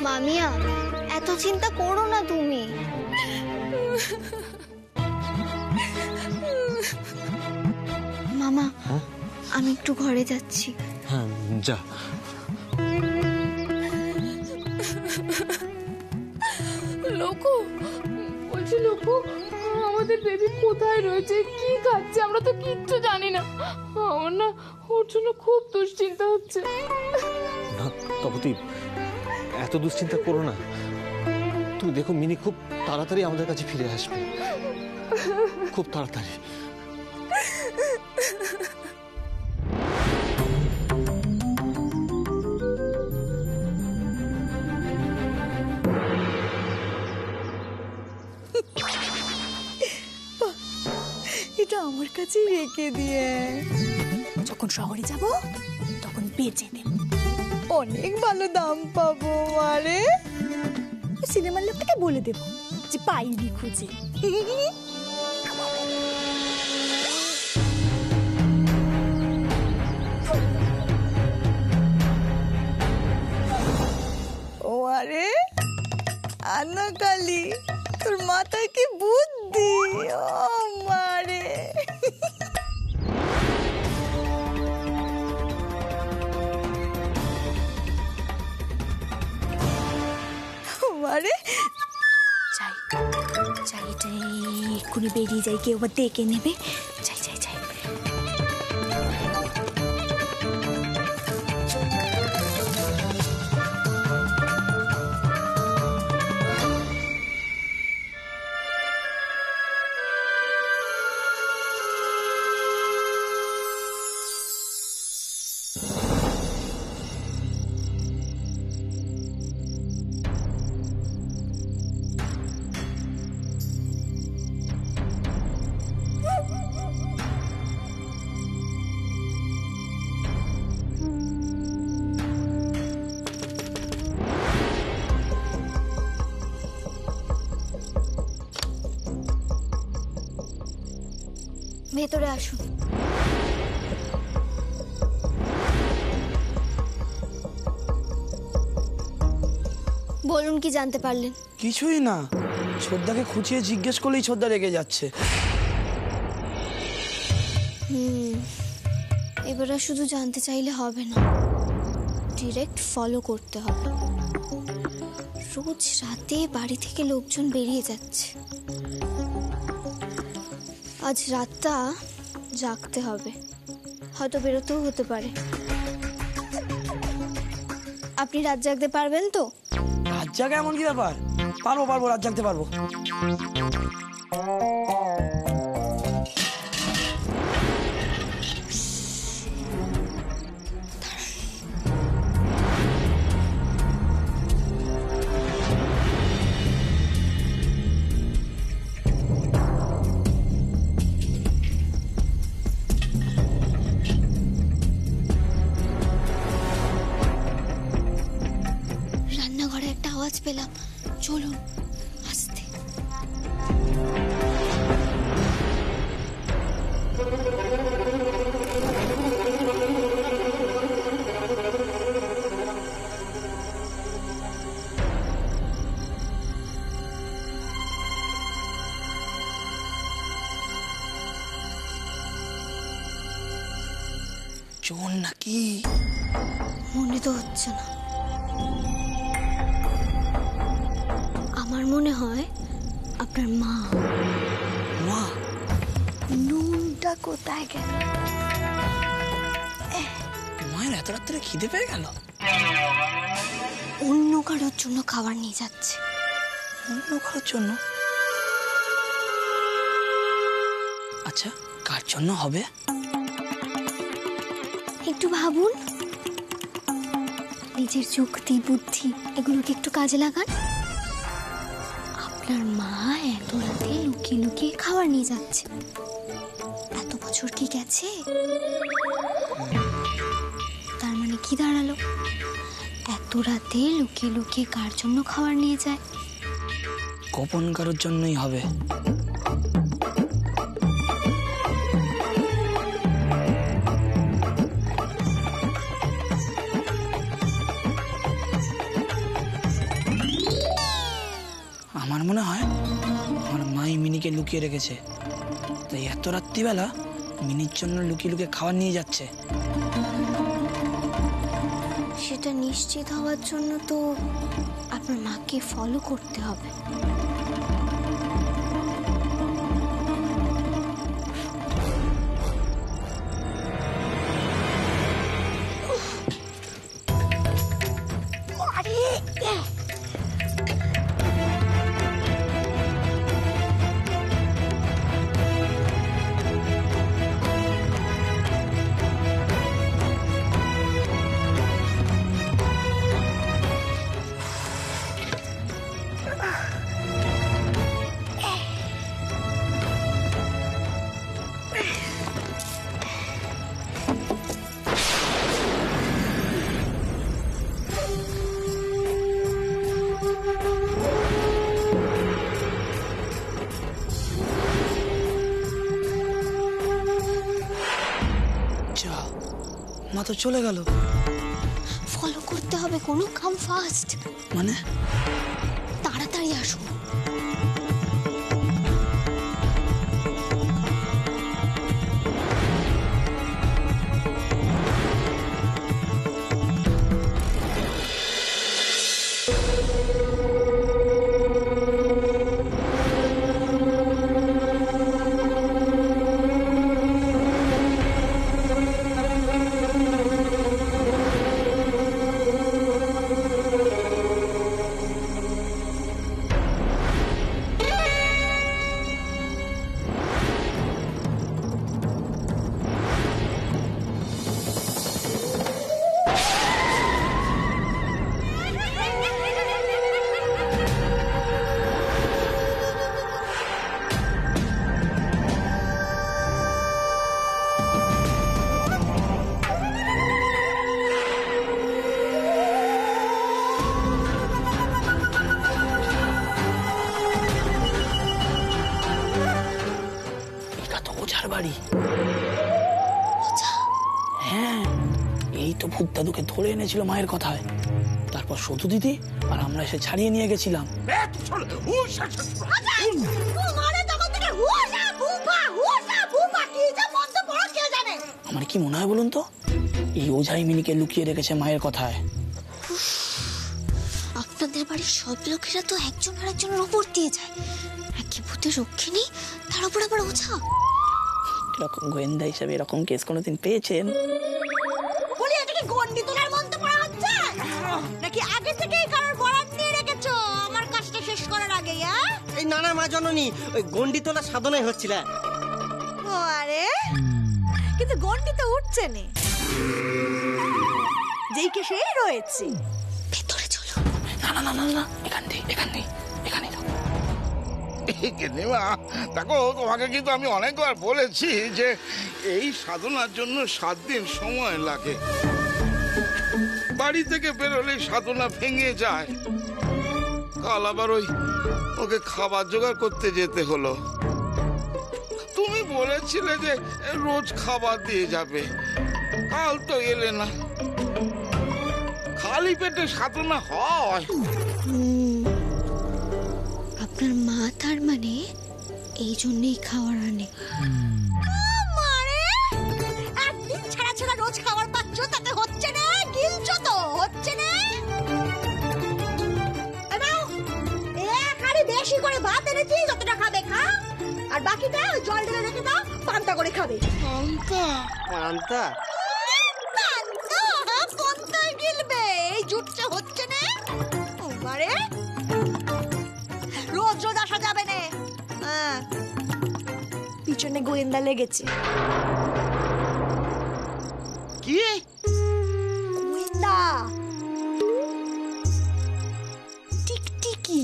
মামিয়া, এত চিন্তা করো না তুমি। মামা, আমি একটু ঘরে যাচ্ছি। হ্যাঁ যা। লোকু, বলছি লোকু, আমাদের বেবি কোথায় রয়েছে, কি খাচ্ছে, আমরা তো কিচ্ছু জানি না। আমার না ওর জন্য খুব দুশ্চিন্তা হচ্ছে। না তপতি, এত দুশ্চিন্তা করো না। তুমি দেখো মিনি খুব তাড়াতাড়ি আমাদের কাছে ফিরে আসবে, খুব তাড়াতাড়ি। এটা আমার কাছে রেখে দিয়ে যখন শহরে যাব তখন বেচে দেব, অনেক ভালো দাম পাবো। আরে সিনেমার লোকটাকে বলে দেব যে পাইনি খুঁজে। ও আরে আনাকালি, তোর মাথায় কি বুদ্ধি! ও মারে, মারে যাই যাই যাই, এক্ষুনি বেরিয়ে যাই, কেউ আবার ডেকে নেবে। যাই যাই যাই। ভেতরে আসুন। বলুন, কি জানতে পারলেন? কিছুই না, ছোদ্দাকে খুঁচিয়ে জিজ্ঞেস করলেই ছোদ্দা রেগে যাচ্ছে। এবার আর শুধু জানতে চাইলে হবে না, ডিরেক্ট ফলো করতে হবে। রোজ রাতে বাড়ি থেকে লোকজন বেরিয়ে যাচ্ছে, আজ রাতটা জাগতে হবে, হয়তো বেরোতেও হতে পারে। আপনি রাত জাগতে পারবেন তো? রাত জাগা এমন কি ব্যাপার? পারবো পারবো, রাত জাগতে পারবো। রান্নাঘরে একটা আওয়াজ পেলাম, চলুন আস্তে। চোর নাকি? মনে তো হচ্ছে না, আমার মনে হয় আপনার মা। মা? নুনটা কোথায় গেল? মায়ের এত রাত্রে খিদে পেয়ে গেল? অন্য কারোর জন্য খাবার নিয়ে যাচ্ছে। অন্য কারোর জন্য? আচ্ছা, কার জন্য হবে? একটু ভাবুন, নিজের যুক্তি বুদ্ধি এগুলোকে একটু কাজে লাগান। আপনার মা এত রাতে লুকিয়ে লুকিয়ে খাবার নিয়ে যাচ্ছে, এত বছর কি গেছে? তার মানে কি দাঁড়ালো? এত রাতে লুকিয়ে লুকিয়ে কার জন্য খাবার নিয়ে যায়? গোপন কারোর জন্যই হবে। আমার মনে হয় আমার মাই মিনিকে লুকিয়ে রেখেছে, তাই এত রাত্রিবেলা মিনির জন্য লুকিয়ে লুকিয়ে খাবার নিয়ে যাচ্ছে। সেটা নিশ্চিত হওয়ার জন্য তো আপনার মাকে ফলো করতে হবে। যা, মা তো চলে গেল। ফলো করতে হবে, কোনো কাম ফাস্ট, মানে তাড়াতাড়ি আসুন। এটা তো ওঝার বাড়ি। হ্যাঁ, এই তো ভূত দাদুকে ধরে এনেছিল মায়ের কথায়, তারপর সতু দিদি আর আমরা এসে ছাড়িয়ে নিয়ে গেছিলাম। আমার কি মনে হয় বলুন তো, এই ওঝাই মিনিকে লুকিয়ে রেখেছে মায়ের কথায়। আপনাদের বাড়ির সব লোকেরা তো একজন আর একজনের ওপর দিয়ে যায়, একই ভূতের রক্ষে নেই, তার উপর আবার ওঝা। এরকম গোয়েন্দা হিসাবে এরকম কেস কোনোদিন পেয়েছেন? বলি এটা কি গন্ডি তোলার মন্ত্র পড়া হচ্ছে নাকি আগে থেকেই কারোর বরাত নিয়ে রেখেছো আমার কাজটা শেষ করার আগে? এই নানা মা জননী ওই গন্ডি তোলা সাধনায় হচ্ছিল। আরে কিন্তু গন্ডি তো উঠছে না, যেই কে সেই রয়েছে। ভেতরে চলো। না না না না না, এখানেই থাকো। নেওয়া দেখো, তোমাকে কিন্তু আমি অনেকবার বলেছি যে এই সাধনার জন্য 7 দিন সময় লাগে। বাড়ি থেকে বেরোলেই সাধনা ভেঙে যায়। কাল আবার ওকে খাবার জোগাড় করতে যেতে হলো। তুমি বলেছিলে যে রোজ খাবার দিয়ে যাবে, কাল তো এলে না। খালি পেটে সাধনা হয়? আপনার মা তার মানে এই জন্যই খাওয়ার আনে। মারে একদিন ছাড়া ছাড়া রোজ খাবার পাচ্ছ, তাতে হচ্ছে না? গিলছো তো, হচ্ছে না? এখানে বেশি করে ভাত এনেছি, যতটা খাবে খাও, আর বাকিটা জল ঢেলে রেখে দাও, পান্তা করে খাবে। পান্তা? পান্তায় গিলবে, এই জুটছে হচ্ছে না? মারে রোজ রোজ আসা যাবে না। পিছনে গোয়েন্দা লেগেছে। কি গোয়েন্দা? টিকটিকি।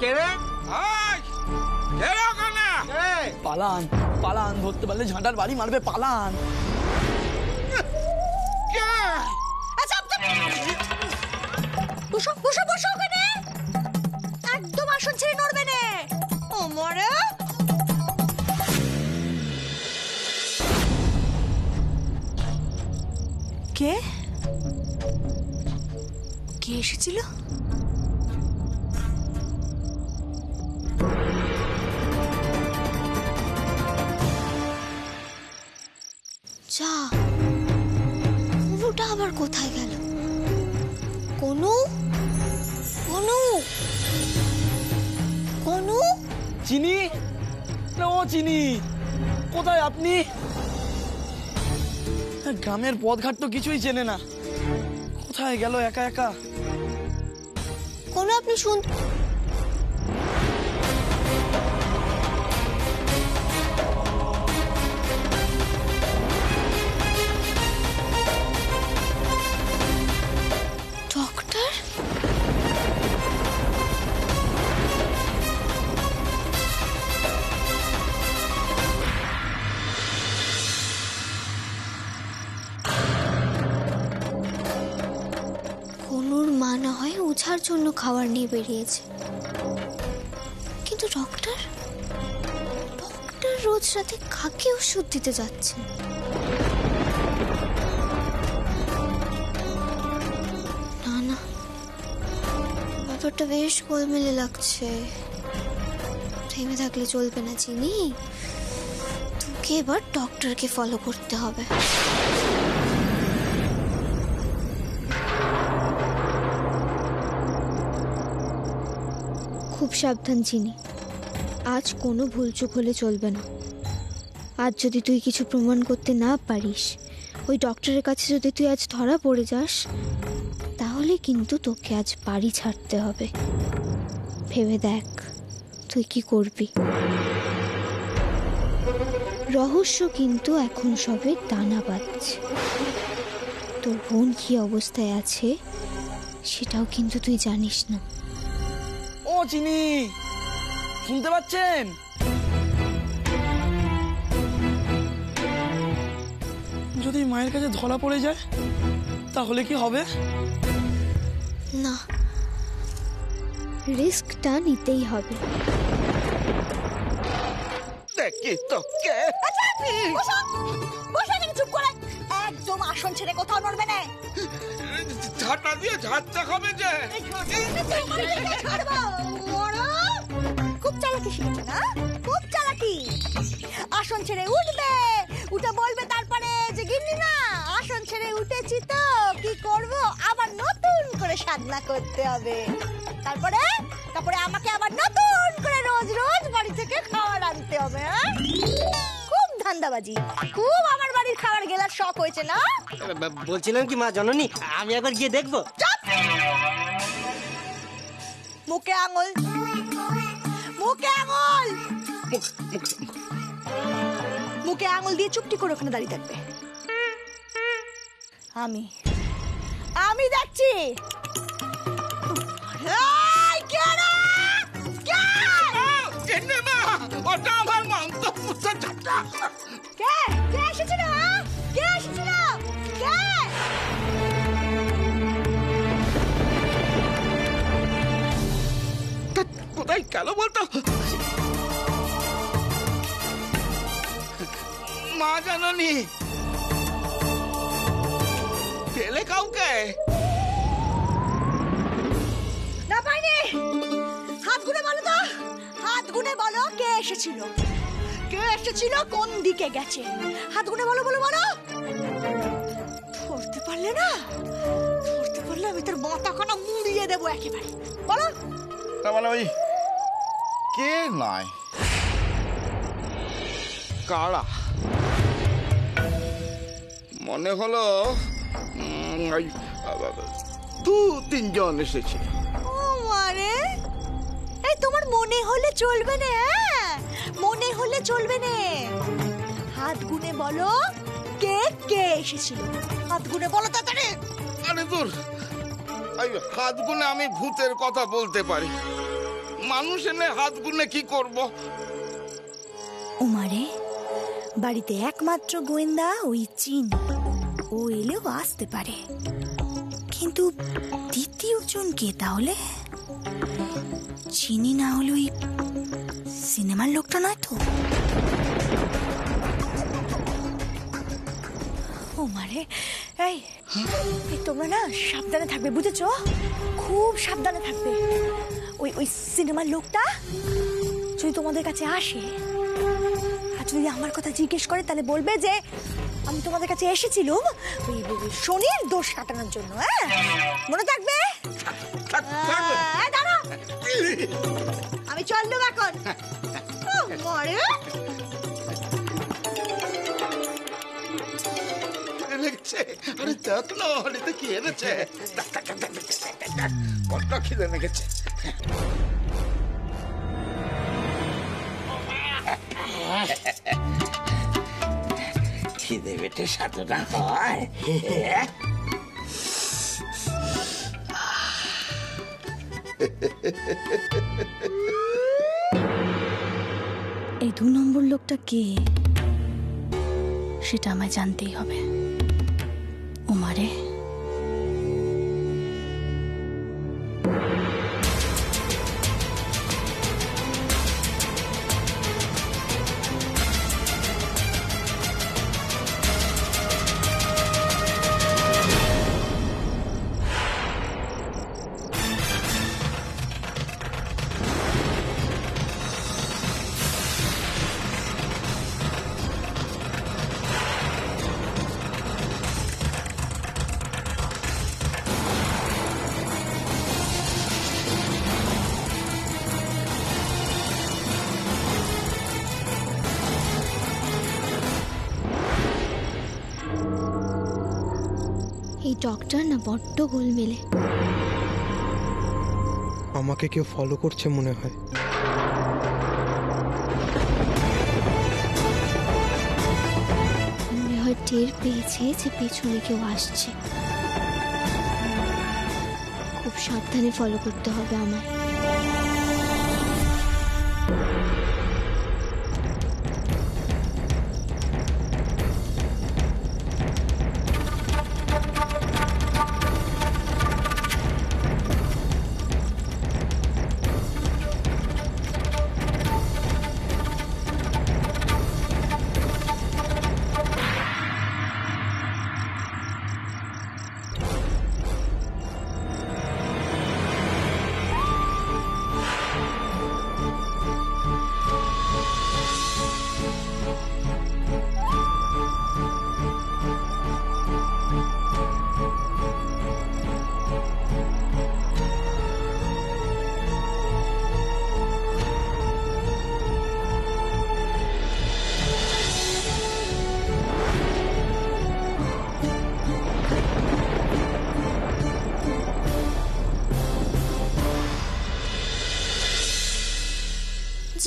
কে রে? পালান পালান, ধরতে পারলে ঝাঁটার বাড়ি মারবে, পালান। কে কে এসেছিল? যা, কোনোটা আবার কোথায় গেল? কোনো কোনো কোনো চিনি না, ও চিনি, কোথায় আপনি? গ্রামের পথঘাট তো কিছুই চেনে না, কোথায় গেল একা একা? কোনো আপনি শুন, ডক্টর কনুর মা না হয় ওঝার জন্য খাবার নিয়ে বেরিয়েছে, কিন্তু ডক্টর ডক্টর রোজ রাতে কাকে ওষুধ দিতে যাচ্ছে? না না, ব্যাপারটা বেশ গোলমেলে লাগছে। থেমে থাকলে চলবে না চিনি, তোকে এবার ডক্টরকে ফলো করতে হবে। খুব সাবধান চিনি, আজ কোনো ভুলচুক হলে চলবে না। আজ যদি তুই কিছু প্রমাণ করতে না পারিস, ওই ডক্টরের কাছে যদি তুই আজ ধরা পড়ে যাস, তাহলে কিন্তু তোকে আজ বাড়ি ছাড়তে হবে। ভেবে দেখ তুই কি করবি। রহস্য কিন্তু এখন সবে দানা বাঁধছে। তোর বোন কি অবস্থায় আছে সেটাও কিন্তু তুই জানিস না। ও চিনি, শুনতে পাচ্ছেন? যদি মায়ের কাছে ধরা পড়ে যায় তাহলে কি হবে? না, রিস্কটা নিতেই হবে। দেখি তোকে চুপ করে একদম আসন ছেড়ে কোথাও নড়বে না। ঝাঁটা দিয়ে ঝাঁটা খাবে যে। খুব চালাকি শিখেছে না, খুব চালাকি। আসন ছেড়ে উঠবে, উঠে বলবে তারপরে যে গিন্নি না আসন ছেড়ে উঠেছি তো কি করব, আবার নতুন করে সাধনা করতে হবে। তারপরে তারপরে আমাকে আবার নতুন করে রোজ রোজ বাড়ি থেকে খাবার আনতে হবে। খুব ধান্দাবাজি, খুব আমার বাড়ির খাবার গেলার শখ হয়েছে না? বলছিলাম কি মা জননী, আমি একবার গিয়ে দেখবো। মুখে আঙুল, মুখে আঙুল, মুখে আঙুল দিয়ে চুপটি করে ওখানে দাঁড়িয়ে থাকবে। আমি আমি দেখছি। এই, কে রে? কে? কেনে মা, ওটা আমার মন্তব্যটা ঝাঁটা। কে? কে এসেছিল? কে এসেছিল? কে? কোথায় গেল বলতো? মা জাননি পেলে কাউকে? না পাইনি। হাত গুনে বলো তো, হাত গুনে বলো কে এসেছিল, কে এসেছিল, কোন দিকে গেছে? হাত গুনে বলো, বলো বলো। ধরতে পারলে না, ধরতে পারলে আমি তোর মাথাখানা মুড়িয়ে দেবো একেবারে। বলো। তার মানে ওই কে নয়, কারা? মনে হলো দু তিনজন এসেছে। ও মারে, এই তোমার মনে হলে চলবে না, মনে হলে চলবে না। হাত গুনে বলো কে কে এসেছিল, হাত গুনে বলো তাড়াতাড়ি। আরে দূর, হাত গুনে আমি ভূতের কথা বলতে পারি, মানুষ এনে হাত গুনে কি করব? উমারে, বাড়িতে একমাত্র গোয়েন্দা ওই চিনি, ও এলেও আসতে পারে, কিন্তু দ্বিতীয় জন কে তাহলে? চিনি না হলে ওই সিনেমার লোকটা নয় তো? ও মানে এই এই তোমরা না সাবধানে থাকবে, বুঝেছো? খুব সাবধানে থাকবে। ওই ওই সিনেমার লোকটা যদি তোমাদের কাছে আসে আর যদি আমার কথা জিজ্ঞেস করে তাহলে বলবে যে আমি তোমাদের কাছে এসেছিলাম ওই শনির দোষ কাটানোর জন্য। হ্যাঁ, মনে থাকবে? দাঁড়া, আমি চললুম এখন। মরে লেগেছে। আরে দেখ না, হলিতে কি এনেছে? কত খিদে লেগেছে। খিদে বেটে সাধনা হয়। এই 2 নম্বর লোকটা কে সেটা আমায় জানতেই হবে। উমারে এই ডক্টর না বড্ড গোলমেলে। আমাকে কেউ ফলো করছে মনে হয়। মনে হয় টের পেয়েছে যে পেছনে কেউ আসছে। খুব সাবধানে ফলো করতে হবে আমায়।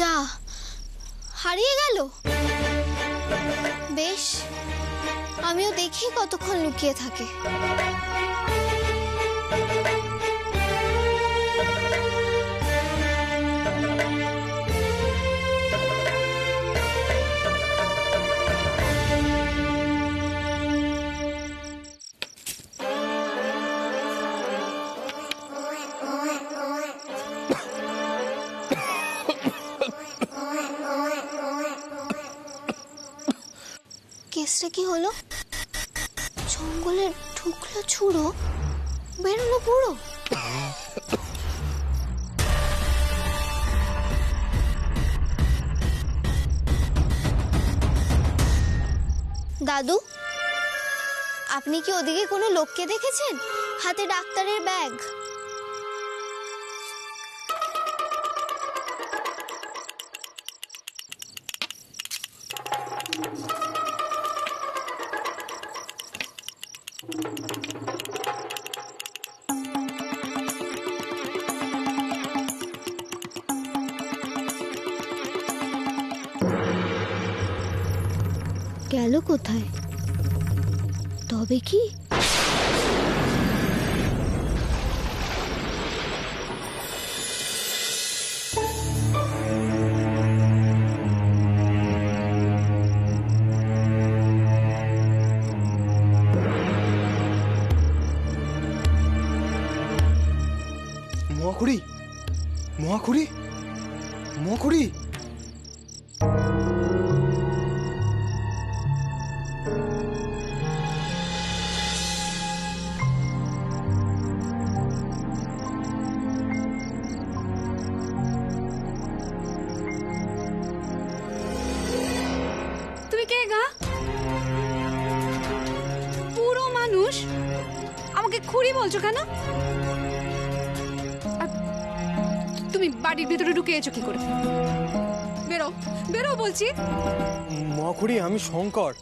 যা, হারিয়ে গেল। বেশ, আমিও দেখি কতক্ষণ লুকিয়ে থাকে। কেসটা কি হলো? জঙ্গলে ঢুকলো ছুড়ো, বেরোলো বুড়ো। দাদু, আপনি কি ওদিকে কোনো লোককে দেখেছেন? হাতে ডাক্তারের ব্যাগ। গেল কোথায়? তবে কি মহাখুড়ি, মহাখুড়ি, মহাখুড়ি। খুঁড়ি বলছো কেন? আর তুমি বাড়ির ভেতরে ঢুকে এসো কি করে? বেরো বেরো বলছি। মহাখুড়ি আমি শঙ্কর।